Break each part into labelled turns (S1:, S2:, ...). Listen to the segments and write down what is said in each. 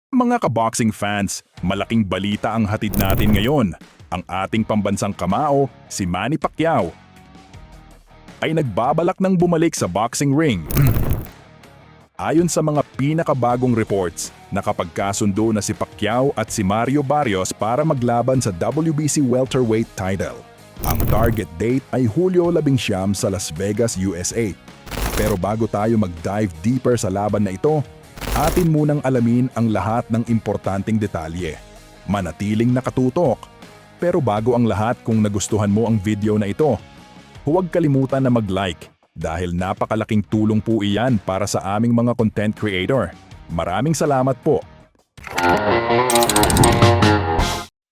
S1: Mga kaboxing fans, malaking balita ang hatid natin ngayon. Ang ating pambansang kamao, si Manny Pacquiao, ay nagbabalak ng bumalik sa boxing ring. Ayon sa mga pinakabagong reports, nakapagkasundo na si Pacquiao at si Mario Barrios para maglaban sa WBC welterweight title. Ang target date ay Hulyo 11 sa Las Vegas, USA. Pero bago tayo mag-dive deeper sa laban na ito, atin munang alamin ang lahat ng importanteng detalye. Manatiling nakatutok. Pero bago ang lahat, kung nagustuhan mo ang video na ito, huwag kalimutan na mag-like dahil napakalaking tulong po iyan para sa aming mga content creator. Maraming salamat po.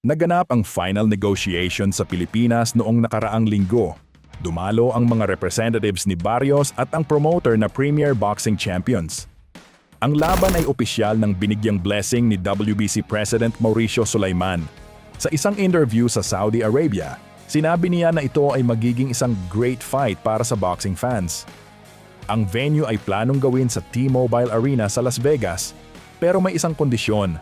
S1: Naganap ang final negotiation sa Pilipinas noong nakaraang linggo. Dumalo ang mga representatives ni Barrios at ang promoter na Premier Boxing Champions. Ang laban ay opisyal ng binigyang blessing ni WBC President Mauricio Sulaiman. Sa isang interview sa Saudi Arabia, sinabi niya na ito ay magiging isang great fight para sa boxing fans. Ang venue ay planong gawin sa T-Mobile Arena sa Las Vegas, pero may isang kondisyon.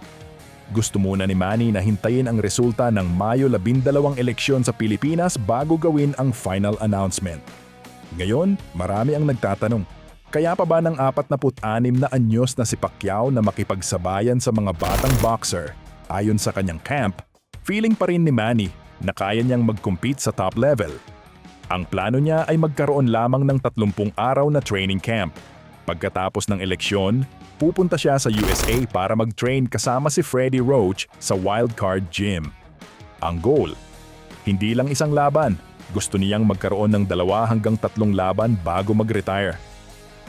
S1: Gusto muna ni Manny na hintayin ang resulta ng Mayo 12 eleksyon sa Pilipinas bago gawin ang final announcement. Ngayon, marami ang nagtatanong, kaya pa ba ng 46 na anyos na si Pacquiao na makipagsabayan sa mga batang boxer? Ayon sa kanyang camp, feeling pa rin ni Manny na kaya niyang mag-compete sa top level. Ang plano niya ay magkaroon lamang ng 30 araw na training camp. Pagkatapos ng eleksyon, pupunta siya sa USA para mag-train kasama si Freddie Roach sa Wildcard Gym. Ang goal, hindi lang isang laban, gusto niyang magkaroon ng 2 hanggang 3 laban bago mag-retire.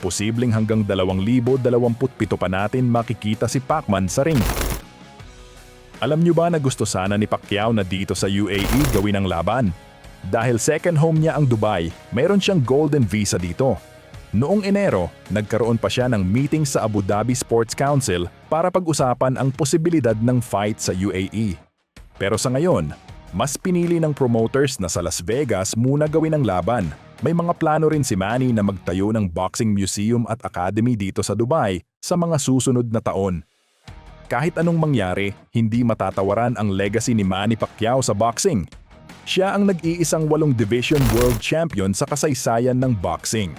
S1: Posibleng hanggang 2027 pa natin makikita si Pacman sa ring. Alam niyo ba na gusto sana ni Pacquiao na dito sa UAE gawin ang laban? Dahil second home niya ang Dubai, mayroon siyang golden visa dito. Noong Enero, nagkaroon pa siya ng meeting sa Abu Dhabi Sports Council para pag-usapan ang posibilidad ng fight sa UAE. Pero sa ngayon, mas pinili ng promoters na sa Las Vegas muna gawin ang laban. May mga plano rin si Manny na magtayo ng boxing museum at academy dito sa Dubai sa mga susunod na taon. Kahit anong mangyari, hindi matatawaran ang legacy ni Manny Pacquiao sa boxing. Siya ang nag-iisang 8 division world champion sa kasaysayan ng boxing.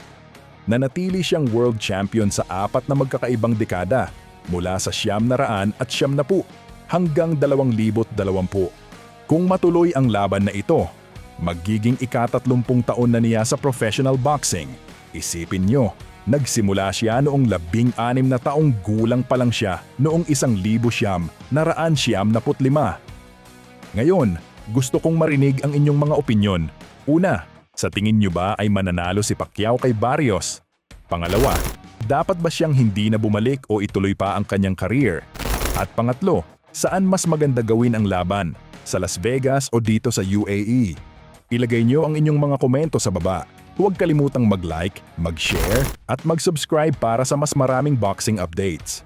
S1: Nanatili siyang world champion sa 4 na magkakaibang dekada, mula sa 1900 at 1970 hanggang 2020. Kung matuloy ang laban na ito, magiging ika-30 taon na niya sa professional boxing. Isipin nyo, nagsimula siya noong 16 na taong gulang pa lang siya noong 1995. Ngayon, gusto kong marinig ang inyong mga opinyon. Una, sa tingin nyo ba ay mananalo si Pacquiao kay Barrios? Pangalawa, dapat ba siyang hindi na bumalik o ituloy pa ang kanyang career? At pangatlo, saan mas maganda gawin ang laban? Sa Las Vegas o dito sa UAE? Ilagay nyo ang inyong mga komento sa baba. Huwag kalimutang mag-like, mag-share at mag-subscribe para sa mas maraming boxing updates.